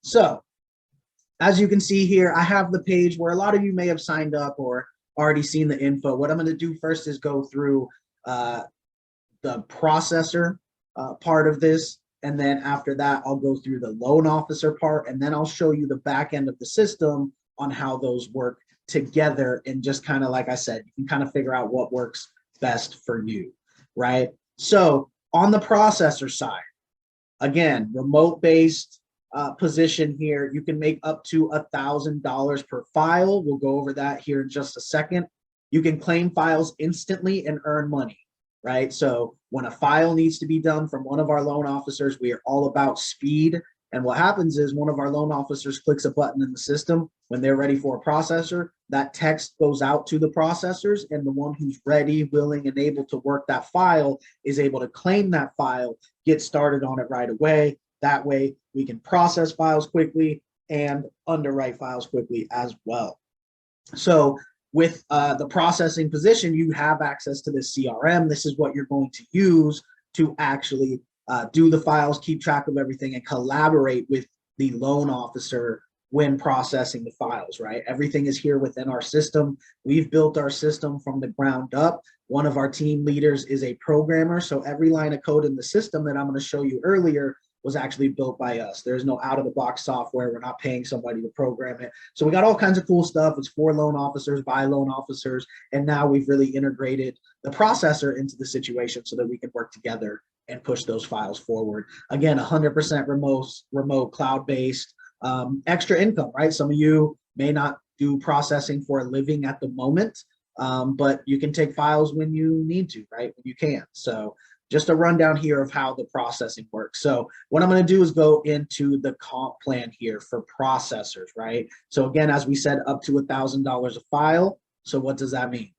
So as you can see here, I have the page where a lot of you may have signed up or already seen the info. What I'm going to do first is go through the processor part of this. And then after that, I'll go through the loan officer part, and then I'll show you the back end of the system on how those work together. And just kind of, like I said, you can kind of figure out what works best for you, right? So on the processor side, again, remote-based position here, you can make up to $1,000 per file. We'll go over that here in just a second. You can claim files instantly and earn money, right? So when a file needs to be done from one of our loan officers, we are all about speed. And what happens is one of our loan officers clicks a button in the system when they're ready for a processor, that text goes out to the processors, and the one who's ready, willing, and able to work that file is able to claim that file, get started on it right away. That way we can process files quickly and underwrite files quickly as well. So with the processing position, you have access to this CRM. This is what you're going to use to actually do the files, keep track of everything, and collaborate with the loan officer when processing the files, right? Everything is here within our system. We've built our system from the ground up. One of our team leaders is a programmer, so every line of code in the system that I'm going to show you earlier was actually built by us. There's no out-of-the-box software. We're not paying somebody to program it. So we got all kinds of cool stuff. It's for loan officers, by loan officers, and now we've really integrated the processor into the situation so that we can work together and push those files forward. Again, 100% remote cloud-based, extra income, right? Some of you may not do processing for a living at the moment, but you can take files when you need to, right? When you can. So just a rundown here of how the processing works. So what I'm going to do is go into the comp plan here for processors, right? So again, as we said, up to $1,000 a file. So what does that mean?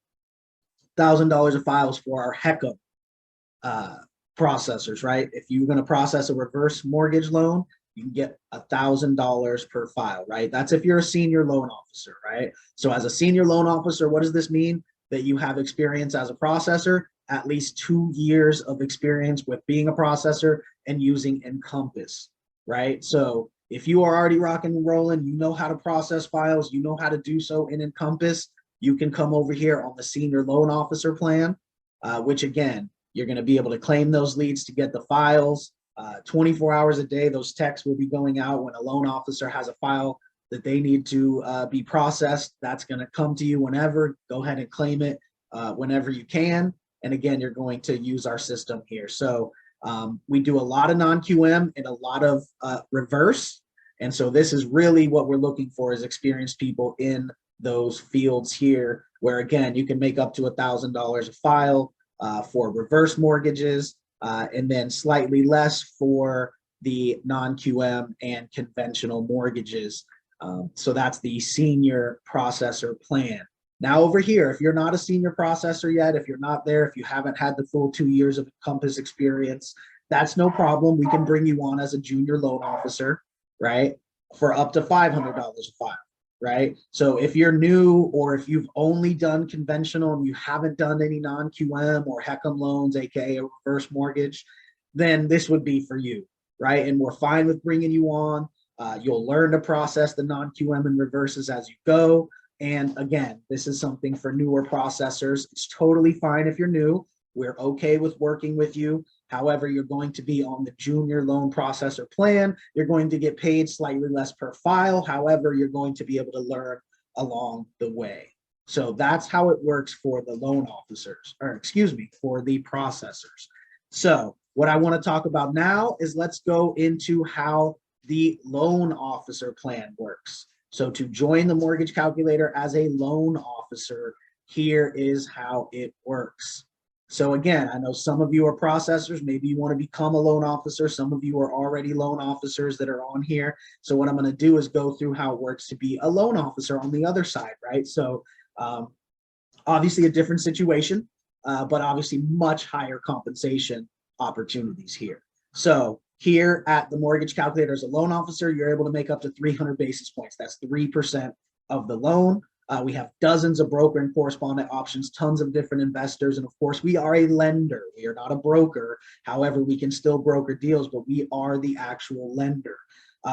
$1,000 a file is for our HECM processors, right? If you're going to process a reverse mortgage loan, you can get $1,000 per file, right? That's if you're a senior loan officer, right? So as a senior loan officer, what does this mean? That you have experience as a processor, at least 2 years of experience with being a processor and using Encompass, right? So if you are already rocking and rolling, you know how to process files, you know how to do so in Encompass, you can come over here on the senior loan officer plan, which again, you're going to be able to claim those leads to get the files. 24 hours a day, those texts will be going out when a loan officer has a file that they need to be processed. That's going to come to you whenever. Go ahead and claim it whenever you can. And again, you're going to use our system here. So we do a lot of non-QM and a lot of reverse. And so this is really what we're looking for, is experienced people in those fields here, where again, you can make up to $1,000 a file for reverse mortgages, and then slightly less for the non-QM and conventional mortgages. So that's the senior processor plan. Now over here, if you're not a senior processor yet, if you're not there, if you haven't had the full 2 years of Encompass experience, that's no problem. We can bring you on as a junior loan officer, right? For up to $500 a file, right? So if you're new, or if you've only done conventional and you haven't done any non-QM or HECM loans, aka a reverse mortgage, then this would be for you, right? And we're fine with bringing you on. You'll learn to process the non-QM and reverses as you go. And again, this is something for newer processors. It's totally fine if you're new. We're okay with working with you. However, you're going to be on the junior loan processor plan. You're going to get paid slightly less per file. However, you're going to be able to learn along the way. So that's how it works for the loan officers, or excuse me, for the processors. So what I want to talk about now is, let's go into how the loan officer plan works. So to join the mortgage calculator as a loan officer, here is how it works. So again, I know some of you are processors. Maybe you want to become a loan officer. Some of you are already loan officers that are on here. So what I'm going to do is go through how it works to be a loan officer on the other side, right? So obviously a different situation, but obviously much higher compensation opportunities here. So here at the mortgage calculator as a loan officer, you're able to make up to 300 basis points. That's 3% of the loan. We have dozens of broker and correspondent options, tons of different investors. And of course, we are a lender. We are not a broker. However, we can still broker deals, but we are the actual lender.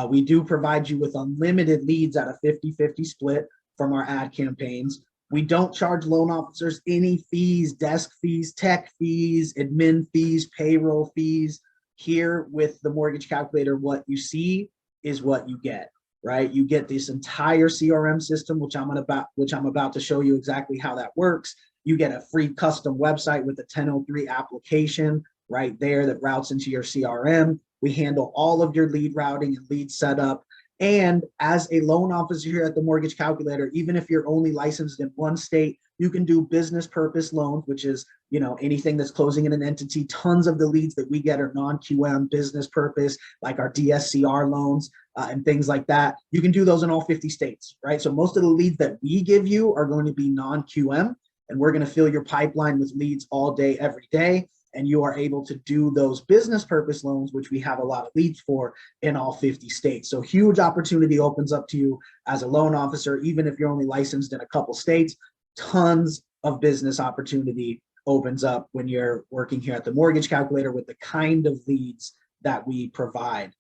We do provide you with unlimited leads at a 50-50 split from our ad campaigns. We don't charge loan officers any fees, desk fees, tech fees, admin fees, payroll fees. Here with the mortgage calculator, what you see is what you get, right? You get this entire CRM system, which I'm about to show you exactly how that works. You get a free custom website with a 1003 application right there that routes into your CRM. We handle all of your lead routing and lead setup. And as a loan officer here at the Mortgage Calculator, even if you're only licensed in one state, you can do business purpose loans, which is, you know, anything that's closing in an entity. Tons of the leads that we get are non-QM business purpose, like our DSCR loans and things like that. You can do those in all 50 states, right? So most of the leads that we give you are going to be non-QM, and we're going to fill your pipeline with leads all day, every day. And you are able to do those business purpose loans, which we have a lot of leads for in all 50 states. So huge opportunity opens up to you as a loan officer, even if you're only licensed in a couple states. Tons of business opportunity opens up when you're working here at the Mortgage Calculator with the kind of leads that we provide.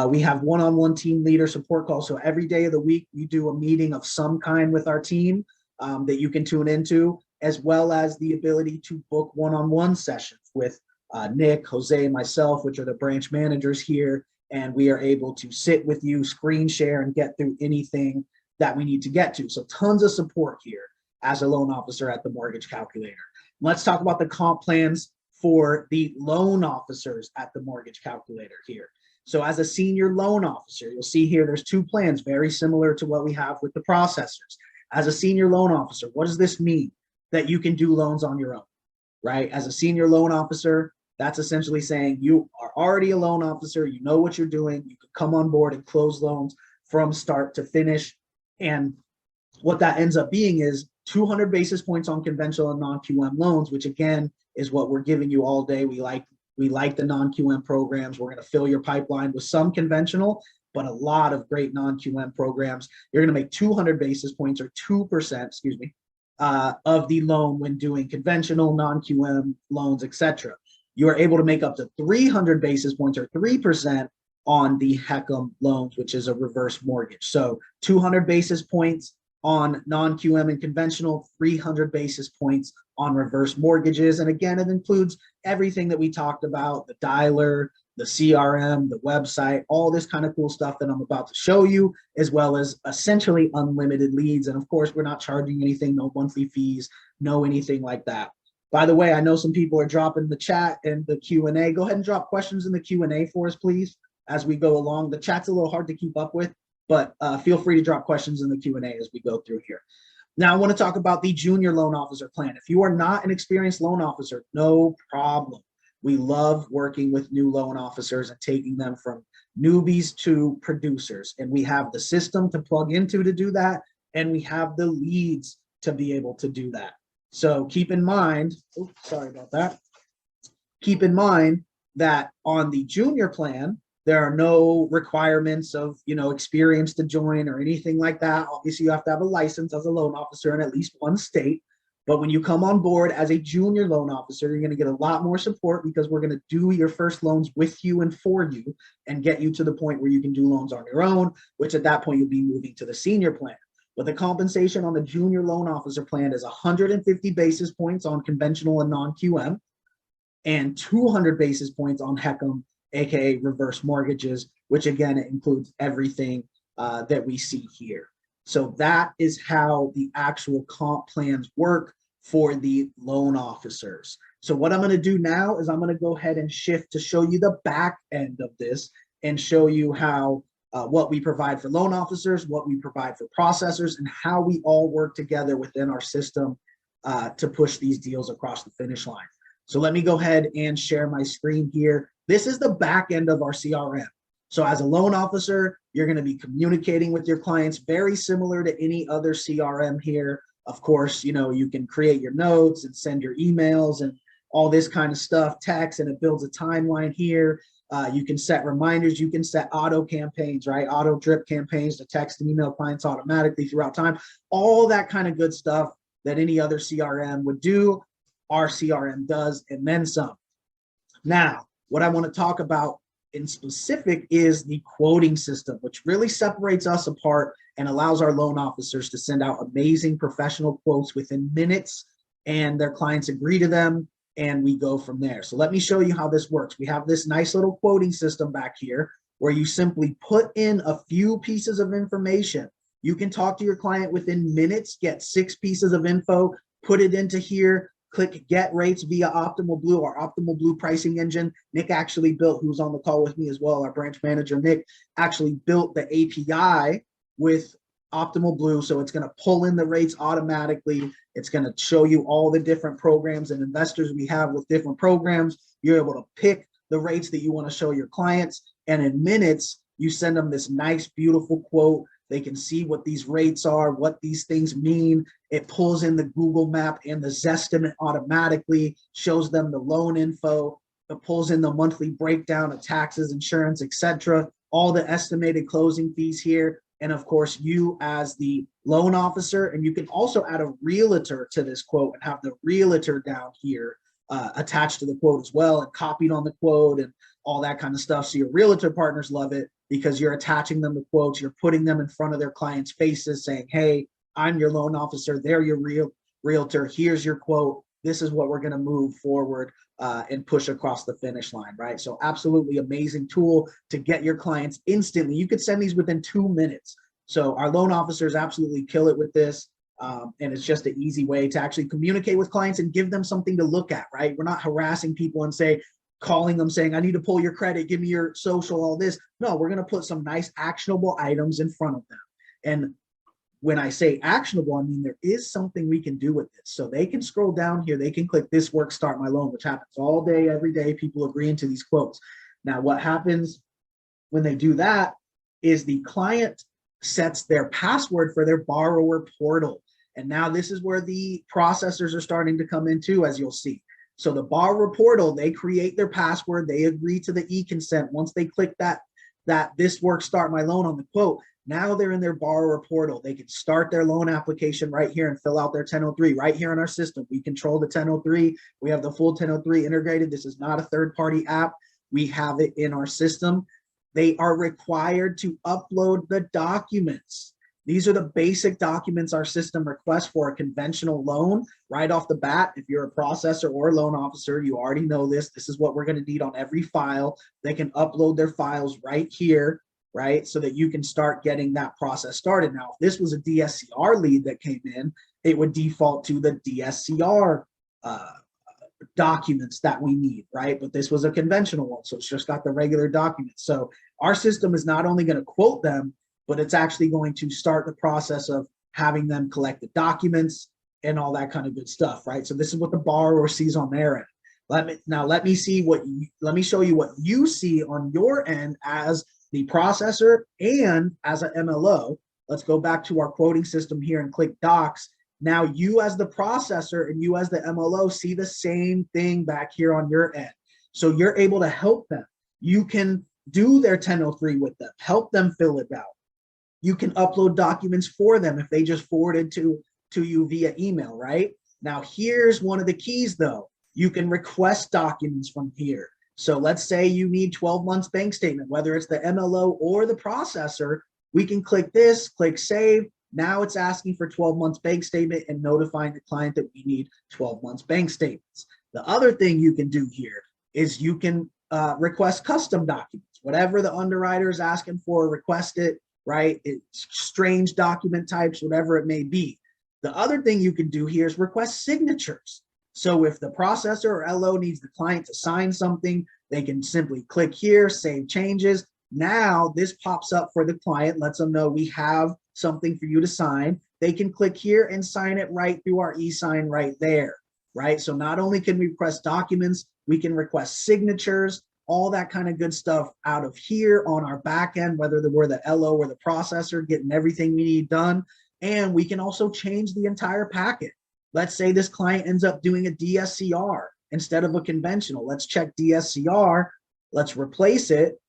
We have one-on-one team leader support calls. So every day of the week, we do a meeting of some kind with our team that you can tune into, as well as the ability to book one-on-one sessions with Nick, Jose, and myself, which are the branch managers here. And we are able to sit with you, screen share, and get through anything that we need to get to. So tons of support here as a loan officer at the Mortgage Calculator. Let's talk about the comp plans for the loan officers at the Mortgage Calculator here. So as a senior loan officer, you'll see here there's two plans very similar to what we have with the processors. As a senior loan officer, what does this mean? That you can do loans on your own, right? As a senior loan officer, that's essentially saying you are already a loan officer, you know what you're doing, you can come on board and close loans from start to finish. And what that ends up being is 200 basis points on conventional and non-QM loans, which again is what we're giving you all day. We like the non-QM programs. We're going to fill your pipeline with some conventional, but a lot of great non-QM programs. You're going to make 200 basis points or 2%, of the loan when doing conventional, non-QM loans, etc. You are able to make up to 300 basis points or 3% on the HECM loans, which is a reverse mortgage. So 200 basis points on non-QM and conventional, 300 basis points on reverse mortgages. And again, it includes everything that we talked about, the dialer, the CRM, the website, all this kind of cool stuff that I'm about to show you, as well as essentially unlimited leads. And of course, we're not charging anything, no monthly fees, no anything like that. By the way, I know some people are dropping the chat and the Q&A. Go ahead and drop questions in the Q&A for us, please, as we go along. The chat's a little hard to keep up with, but feel free to drop questions in the Q&A as we go through here. Now, I want to talk about the junior loan officer plan. If you are not an experienced loan officer, no problem. We love working with new loan officers and taking them from newbies to producers. And we have the system to plug into to do that. And we have the leads to be able to do that. So keep in mind, sorry about that. Keep in mind that on the junior plan, there are no requirements of, experience to join or anything like that. Obviously, you have to have a license as a loan officer in at least one state. But when you come on board as a junior loan officer, you're going to get a lot more support because we're going to do your first loans with you and for you and get you to the point where you can do loans on your own, which at that point you'll be moving to the senior plan. But the compensation on the junior loan officer plan is 150 basis points on conventional and non-QM and 200 basis points on HECM, aka reverse mortgages, which again includes everything that we see here. So that is how the actual comp plans work for the loan officers. So what I'm going to do now is I'm going to go ahead and shift to show you the back end of this and show you how what we provide for loan officers, what we provide for processors, and how we all work together within our system to push these deals across the finish line. So let me go ahead and share my screen here. This is the back end of our CRM. So as a loan officer, you're going to be communicating with your clients very similar to any other CRM here. Of course, you can create your notes and send your emails and all this kind of stuff, text, and it builds a timeline here. You can set reminders. You can set auto campaigns, right? Auto drip campaigns to text and email clients automatically throughout time. All that kind of good stuff that any other CRM would do, our CRM does, and then some. Now, what I want to talk about in specific is the quoting system, which really separates us apart and allows our loan officers to send out amazing professional quotes within minutes, and their clients agree to them, and we go from there. So let me show you how this works. We have this nice little quoting system back here where you simply put in a few pieces of information. You can talk to your client within minutes, get 6 pieces of info, put it into here, click get rates via Optimal Blue, our Optimal Blue pricing engine. Nick actually built, who's on the call with me as well, our branch manager, Nick, actually built the API with Optimal Blue. So it's going to pull in the rates automatically. It's going to show you all the different programs and investors we have with different programs. You're able to pick the rates that you want to show your clients. And in minutes, you send them this nice, beautiful quote. They can see what these rates are, what these things mean. It pulls in the Google map and the Zestimate automatically, shows them the loan info. It pulls in the monthly breakdown of taxes, insurance, etc., all the estimated closing fees here. And of course, you as the loan officer, and you can also add a realtor to this quote and have the realtor down here attached to the quote as well and copied on the quote and all that kind of stuff. So your realtor partners love it because you're attaching them to quotes, you're putting them in front of their clients' faces saying, hey, I'm your loan officer, they're your realtor, here's your quote, this is what we're going to move forward and push across the finish line, right? So absolutely amazing tool to get your clients instantly. You could send these within 2 minutes. So our loan officers absolutely kill it with this. And it's just an easy way to actually communicate with clients and give them something to look at, right? We're not harassing people and calling them saying, I need to pull your credit, give me your social, all this. No, we're going to put some nice actionable items in front of them. And when I say actionable, I mean, there is something we can do with this. So they can scroll down here. They can click this work, start my loan, which happens all day, every day, people agreeing to these quotes. Now, what happens when they do that is the client sets their password for their borrower portal. And now this is where the processors are starting to come in too, as you'll see. So the borrower portal, they create their password, they agree to the e-consent. Once they click that this work, start my loan on the quote, now they're in their borrower portal. They can start their loan application right here and fill out their 1003 right here in our system. We control the 1003. We have the full 1003 integrated. This is not a third-party app. We have it in our system. They are required to upload the documents. These are the basic documents our system requests for a conventional loan right off the bat. If you're a processor or a loan officer, you already know this. This is what we're going to need on every file. They can upload their files right here, right? So that you can start getting that process started. Now, if this was a DSCR lead that came in, it would default to the DSCR documents that we need, right? But this was a conventional one, so it's just got the regular documents. So our system is not only going to quote them, but it's actually going to start the process of having them collect the documents and all that kind of good stuff, right? So this is what the borrower sees on their end. Let me show you what you see on your end as the processor and as an MLO. Let's go back to our quoting system here and click docs. Now you as the processor and you as the MLO see the same thing back here on your end. So you're able to help them. You can do their 1003 with them, help them fill it out. You can upload documents for them if they just forwarded to you via email, right? Now, here's one of the keys though. You can request documents from here. So let's say you need 12 months bank statement, whether it's the MLO or the processor, we can click this, click save. Now it's asking for 12 months bank statement and notifying the client that we need 12 months bank statements. The other thing you can do here is you can request custom documents. Whatever the underwriter is asking for, request it, right? It's strange document types, whatever it may be. The other thing you can do here is request signatures. So if the processor or LO needs the client to sign something, they can simply click here, save changes. Now this pops up for the client, lets them know we have something for you to sign. They can click here and sign it right through our e-sign right there, right? So not only can we request documents, we can request signatures, all that kind of good stuff out of here on our back end, whether we're the LO or the processor, getting everything we need done. And we can also change the entire packet. Let's say this client ends up doing a DSCR instead of a conventional. Let's check DSCR. Let's replace it.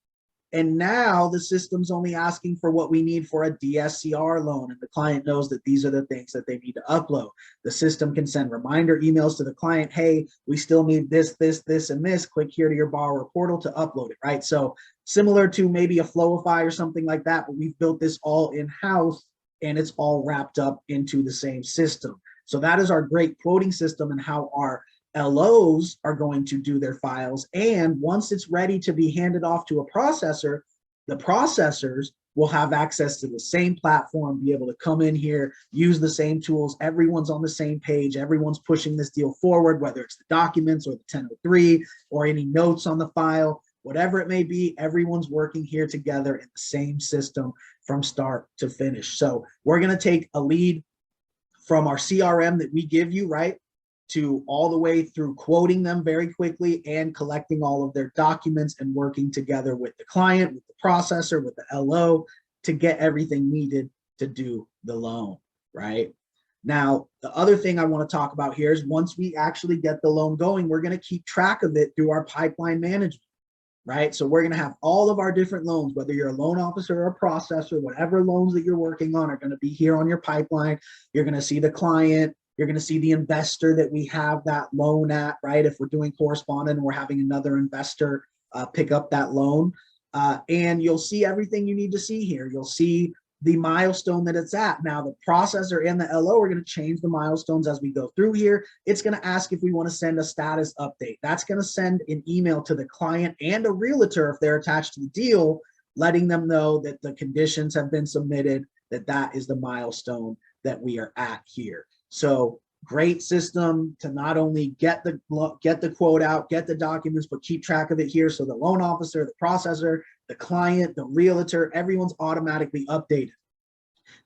And now the system's only asking for what we need for a DSCR loan. And the client knows that these are the things that they need to upload. The system can send reminder emails to the client. Hey, we still need this, this, this, and this. Click here to your borrower portal to upload it, right? So similar to maybe a Flowify or something like that, but we've built this all in-house and it's all wrapped up into the same system. So that is our great quoting system and how our LOs are going to do their files. And once it's ready to be handed off to a processor, the processors will have access to the same platform, be able to come in here, use the same tools. Everyone's on the same page. Everyone's pushing this deal forward, whether it's the documents or the 1003 or any notes on the file, whatever it may be, everyone's working here together in the same system from start to finish. So we're going to take a lead from our CRM that we give you, right, to all the way through quoting them very quickly and collecting all of their documents and working together with the client, with the processor, with the LO to get everything needed to do the loan, right? Now, the other thing I want to talk about here is once we actually get the loan going, we're going to keep track of it through our pipeline management, right? So we're going to have all of our different loans, whether you're a loan officer or a processor, whatever loans that you're working on are going to be here on your pipeline. You're going to see the client. You're going to see the investor that we have that loan at, right? If we're doing correspondent and we're having another investor pick up that loan. And you'll see everything you need to see here. You'll see the milestone that it's at. Now, the processor and the LO are going to change the milestones as we go through here. It's going to ask if we want to send a status update. That's going to send an email to the client and a realtor if they're attached to the deal, letting them know that the conditions have been submitted, that is the milestone that we are at here. So great system to not only get the quote out, get the documents, but keep track of it here. So the loan officer, the processor, the client, the realtor, everyone's automatically updated.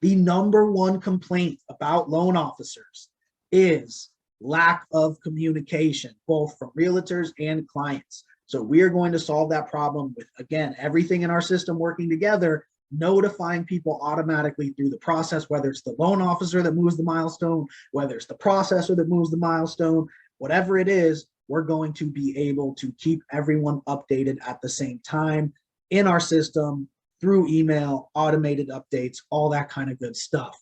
The number one complaint about loan officers is lack of communication, both from realtors and clients. So we are going to solve that problem with, again, everything in our system working together, notifying people automatically through the process, whether it's the loan officer that moves the milestone, whether it's the processor that moves the milestone, whatever it is, we're going to be able to keep everyone updated at the same time in our system through email, automated updates, all that kind of good stuff.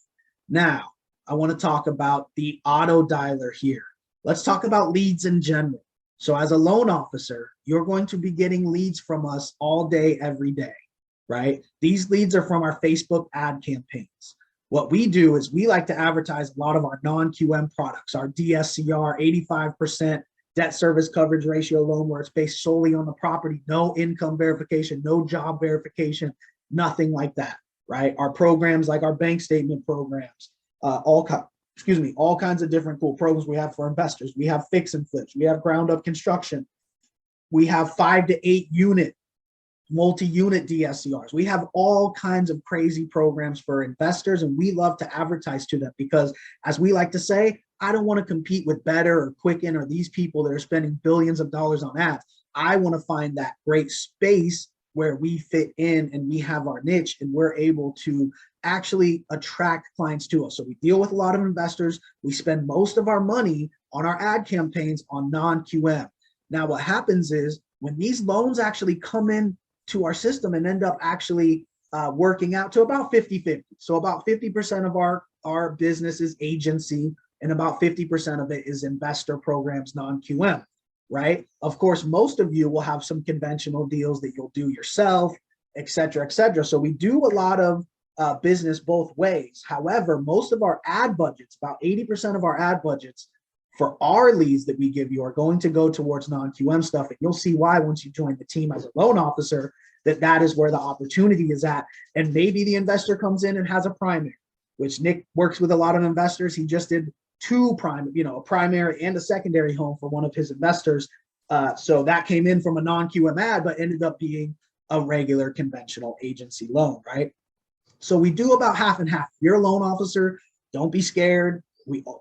Now, I want to talk about the auto dialer here. Let's talk about leads in general. So as a loan officer, you're going to be getting leads from us all day, every day, right? These leads are from our Facebook ad campaigns. What we do is we like to advertise a lot of our non-QM products, our DSCR, 85% debt service coverage ratio loan, where it's based solely on the property, no income verification, no job verification, nothing like that, right? Our programs like our bank statement programs, all kinds of different cool programs we have for investors. We have fix and flips, we have ground up construction, we have 5 to 8 unit multi-unit DSCRs. We have all kinds of crazy programs for investors, and we love to advertise to them because, as we like to say, I don't want to compete with Better or Quicken or these people that are spending billions of dollars on ads. I want to find that great space where we fit in and we have our niche and we're able to actually attract clients to us. So we deal with a lot of investors. We spend most of our money on our ad campaigns on non-QM. Now, what happens is when these loans actually come in to our system and end up actually working out to about 50-50. So about 50% of our business is agency and about 50% of it is investor programs, non-QM, right? Of course, most of you will have some conventional deals that you'll do yourself, et cetera, et cetera. So we do a lot of business both ways. However, most of our ad budgets, about 80% of our ad budgets for our leads that we give you are going to go towards non-QM stuff. And you'll see why once you join the team as a loan officer, that is where the opportunity is at. And maybe the investor comes in and has a primary, which Nick works with a lot of investors. He just did a primary and a secondary home for one of his investors. So that came in from a non-QM ad, but ended up being a regular conventional agency loan, right? So we do about half and half. If you're a loan officer, don't be scared.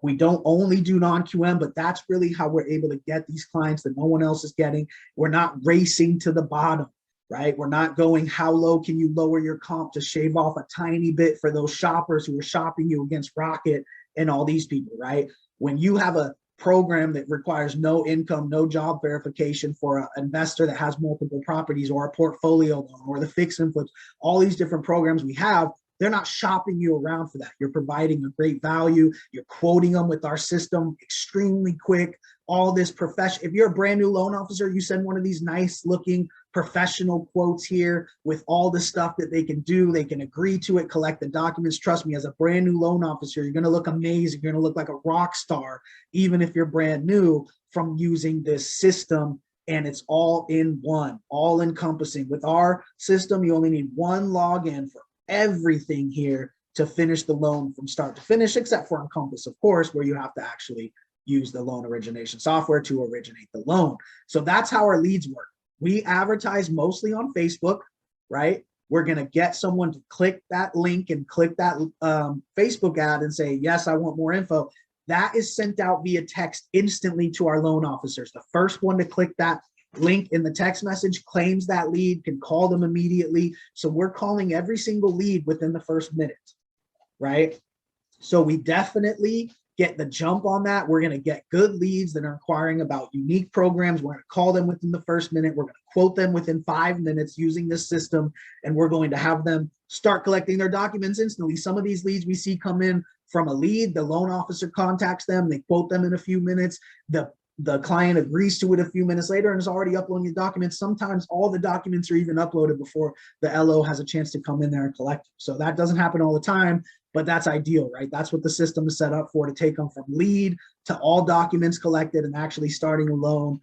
We don't only do non-QM, but that's really how we're able to get these clients that no one else is getting. We're not racing to the bottom, right? We're not going, how low can you lower your comp to shave off a tiny bit for those shoppers who are shopping you against Rocket and all these people, right? When you have a program that requires no income, no job verification for an investor that has multiple properties, or a portfolio loan, or the fix and flips, all these different programs we have, they're not shopping you around for that. You're providing a great value. You're quoting them with our system extremely quick. All this profession. If you're a brand new loan officer, you send one of these nice looking professional quotes here with all the stuff that they can do. They can agree to it, collect the documents. Trust me, as a brand new loan officer, you're going to look amazing. You're going to look like a rock star, even if you're brand new, from using this system. And it's all in one, all encompassing. With our system, you only need one login for everything here to finish the loan from start to finish, except for Encompass, of course, where you have to actually use the loan origination software to originate the loan. So that's how our leads work. We advertise mostly on Facebook, right? We're going to get someone to click that link and click that Facebook ad and say, yes, I want more info. That is sent out via text instantly to our loan officers. The first one to click that link in the text message claims that lead, can call them immediately. So we're calling every single lead within the first minute, right? So we definitely get the jump on that. We're going to get good leads that are inquiring about unique programs. We're going to call them within the first minute. We're going to quote them within 5 minutes using this system, and we're going to have them start collecting their documents instantly. Some of these leads we see come in from a lead, the loan officer contacts them, they quote them in a few minutes, the client agrees to it a few minutes later and is already uploading the documents. Sometimes all the documents are even uploaded before the LO has a chance to come in there and collect them. So that doesn't happen all the time, but that's ideal, right? That's what the system is set up for, to take them from lead to all documents collected and actually starting a loan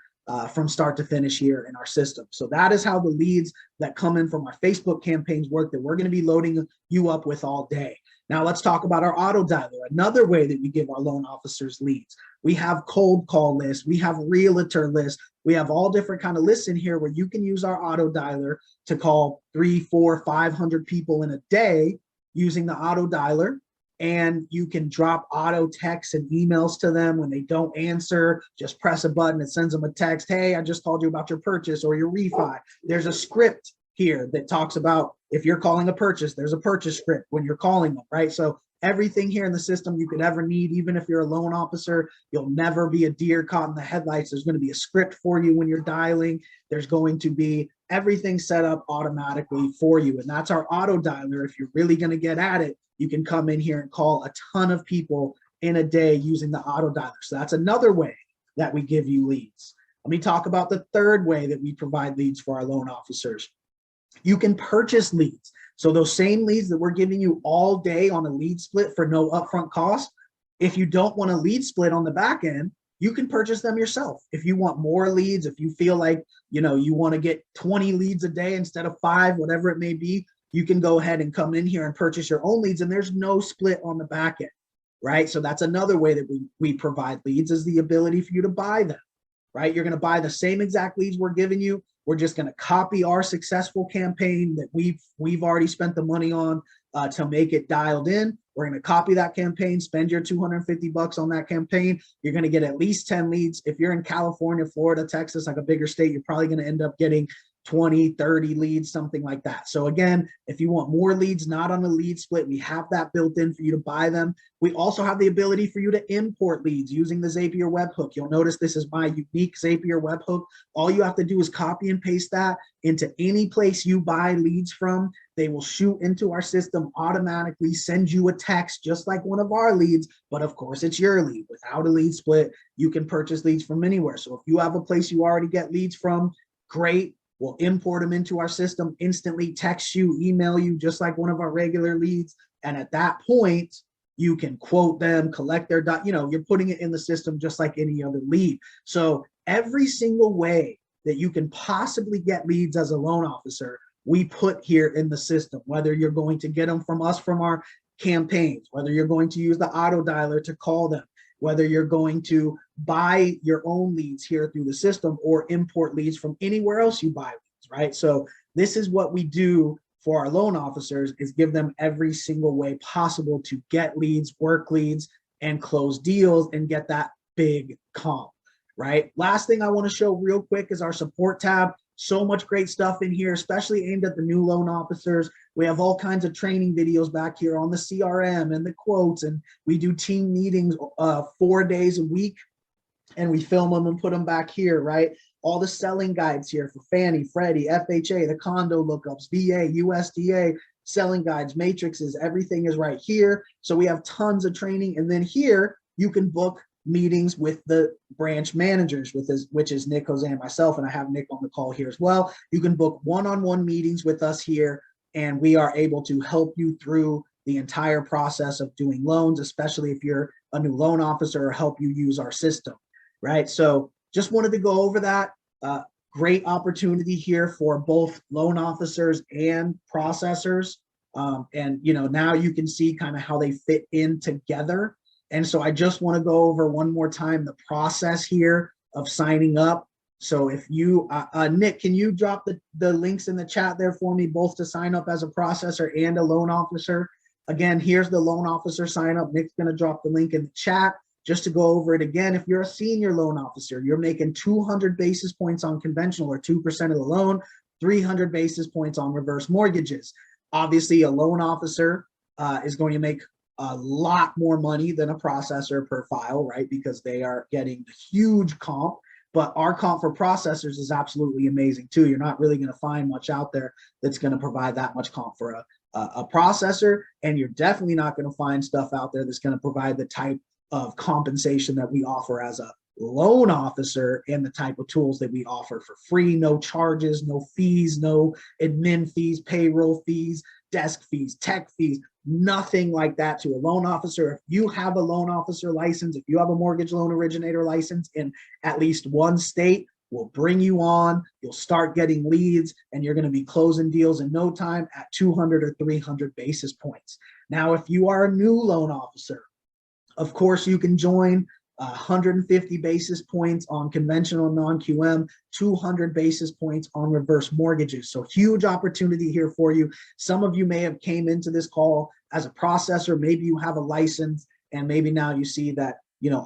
from start to finish here in our system. So that is how the leads that come in from our Facebook campaigns work, that we're going to be loading you up with all day. Now let's talk about our auto dialer, another way that we give our loan officers leads. We have cold call lists, we have realtor lists, we have all different kind of lists in here where you can use our auto dialer to call 300, 400, 500 people in a day using the auto dialer. And you can drop auto texts and emails to them. When they don't answer, just press a button, it sends them a text. Hey, I just called you about your purchase or your refi. There's a script here that talks about, if you're calling a purchase, there's a purchase script when you're calling them, right? So everything here in the system you could ever need, even if you're a loan officer, you'll never be a deer caught in the headlights. There's going to be a script for you when you're dialing. There's going to be everything set up automatically for you. And that's our auto dialer. If you're really going to get at it, you can come in here and call a ton of people in a day using the auto dialer. So that's another way that we give you leads. Let me talk about the third way that we provide leads for our loan officers. You can purchase leads. So those same leads that we're giving you all day on a lead split for no upfront cost, if you don't want a lead split on the back end, you can purchase them yourself. If you want more leads, if you feel like, you want to get 20 leads a day instead of 5, whatever it may be, you can go ahead and come in here and purchase your own leads, and there's no split on the back end, right? So that's another way that we provide leads, is the ability for you to buy them, right? You're going to buy the same exact leads we're giving you. We're just going to copy our successful campaign that we've already spent the money on to make it dialed in. We're going to copy that campaign, spend your $250 on that campaign. You're going to get at least 10 leads. If you're in California, Florida, Texas, like a bigger state, you're probably going to end up getting 20, 30 leads, something like that. So again, if you want more leads, not on a lead split, we have that built in for you to buy them. We also have the ability for you to import leads using the Zapier webhook. You'll notice this is my unique Zapier webhook. All you have to do is copy and paste that into any place you buy leads from. They will shoot into our system automatically, send you a text just like one of our leads, but of course it's your lead. Without a lead split, you can purchase leads from anywhere. So if you have a place you already get leads from, great. We'll import them into our system, instantly text you, email you, just like one of our regular leads. And at that point, you can quote them, collect their, you're putting it in the system just like any other lead. So every single way that you can possibly get leads as a loan officer, we put here in the system, whether you're going to get them from us from our campaigns, whether you're going to use the auto dialer to call them, whether you're going to buy your own leads here through the system or import leads from anywhere else you buy leads, right? So this is what we do for our loan officers, is give them every single way possible to get leads, work leads, and close deals and get that big comp, right? Last thing I want to show real quick is our support tab. So much great stuff in here, especially aimed at the new loan officers. We have all kinds of training videos back here on the CRM and the quotes, and we do team meetings 4 days a week. and we film them and put them back here, right? All the selling guides here for Fannie, Freddie, FHA, the condo lookups, VA, USDA, selling guides, matrices, everything is right here. So we have tons of training. And then here you can book meetings with the branch managers, which is Nick, Jose, and myself, and I have Nick on the call here as well. You can book one-on-one meetings with us here, and we are able to help you through the entire process of doing loans, especially if you're a new loan officer, or help you use our system, right? So just wanted to go over that. Great opportunity here for both loan officers and processors. And now you can see kind of how they fit in together. And so I just want to go over one more time the process here of signing up. So if you, Nick, can you drop the links in the chat there for me, both to sign up as a processor and a loan officer? Again, here's the loan officer sign up. Nick's going to drop the link in the chat. Just to go over it again, if you're a senior loan officer, you're making 200 basis points on conventional, or 2% of the loan, 300 basis points on reverse mortgages. Obviously, a loan officer is going to make a lot more money than a processor per file, right? Because they are getting huge comp. But our comp for processors is absolutely amazing too. You're not really going to find much out there that's going to provide that much comp for a processor. And you're definitely not going to find stuff out there that's going to provide the type of compensation that we offer as a loan officer, and the type of tools that we offer for free, no charges, no fees, no admin fees, payroll fees, desk fees, tech fees, nothing like that to a loan officer. If you have a loan officer license, if you have a mortgage loan originator license in at least one state, we'll bring you on, you'll start getting leads, and you're going to be closing deals in no time at 200 or 300 basis points. Now, if you are a new loan officer, of course, you can join 150 basis points on conventional non-QM, 200 basis points on reverse mortgages. So huge opportunity here for you. Some of you may have came into this call as a processor. Maybe you have a license, and maybe now you see that,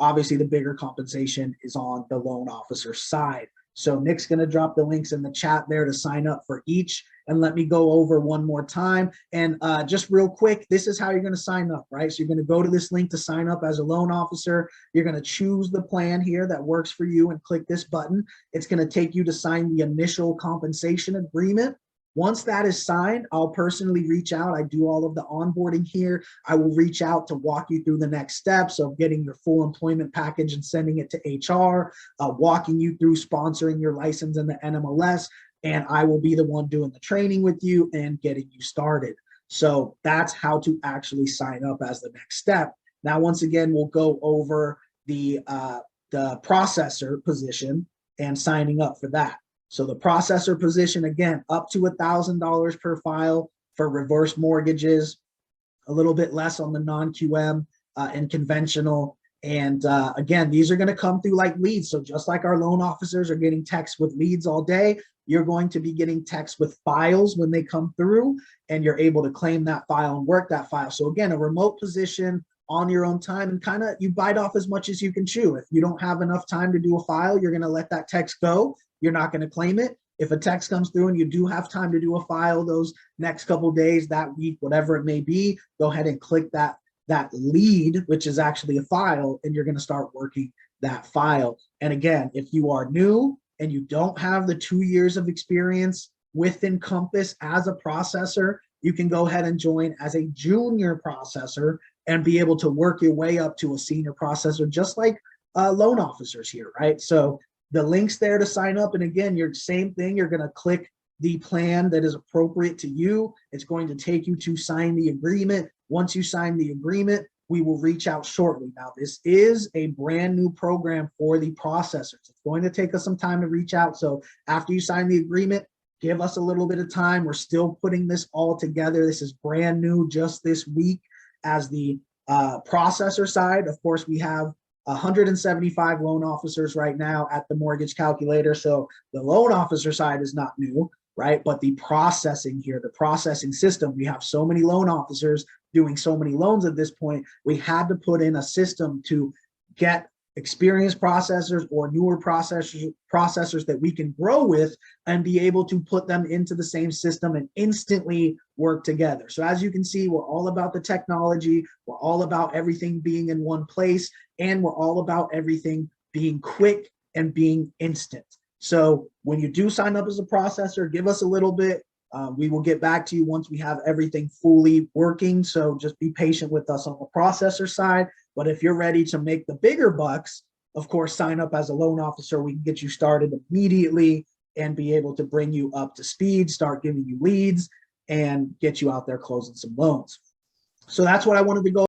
obviously the bigger compensation is on the loan officer side. So Nick's going to drop the links in the chat there to sign up for each. And let me go over one more time. And just real quick, this is how you're going to sign up, right? So you're going to go to this link to sign up as a loan officer. You're going to choose the plan here that works for you and click this button. It's going to take you to sign the initial compensation agreement. Once that is signed, I'll personally reach out. I do all of the onboarding here. I will reach out to walk you through the next steps of getting your full employment package and sending it to HR, walking you through sponsoring your license in the NMLS, and I will be the one doing the training with you and getting you started. So that's how to actually sign up as the next step. Now, once again, we'll go over the processor position and signing up for that. So the processor position, again, up to $1,000 per file for reverse mortgages, a little bit less on the non-QM and conventional. And again, these are going to come through like leads. So just like our loan officers are getting texts with leads all day, you're going to be getting texts with files when they come through, and you're able to claim that file and work that file. So again, a remote position on your own time, and kind of you bite off as much as you can chew. If you don't have enough time to do a file, you're going to let that text go. You're not going to claim it. If a text comes through and you do have time to do a file those next couple of days, that week, whatever it may be, go ahead and click that lead, which is actually a file, and you're going to start working that file. And again, if you are new and you don't have the 2 years of experience with Encompass as a processor, you can go ahead and join as a junior processor and be able to work your way up to a senior processor, just like loan officers here, right? So the link's there to sign up. And again, you're same thing. You're going to click the plan that is appropriate to you. It's going to take you to sign the agreement. Once you sign the agreement, we will reach out shortly. Now, this is a brand new program for the processors. It's going to take us some time to reach out. So after you sign the agreement, give us a little bit of time. We're still putting this all together. This is brand new just this week. As the processor side, of course, we have 175 loan officers right now at the mortgage calculator. So the loan officer side is not new, right? But the processing here, the processing system, we have so many loan officers doing so many loans at this point. We had to put in a system to get experienced processors or newer processors that we can grow with and be able to put them into the same system and instantly work together. So as you can see, we're all about the technology. We're all about everything being in one place, and we're all about everything being quick and being instant. So when you do sign up as a processor, give us a little bit. We will get back to you once we have everything fully working. So just be patient with us on the processor side. But if you're ready to make the bigger bucks, of course, sign up as a loan officer. We can get you started immediately and be able to bring you up to speed, start giving you leads, and get you out there closing some loans. So that's what I wanted to go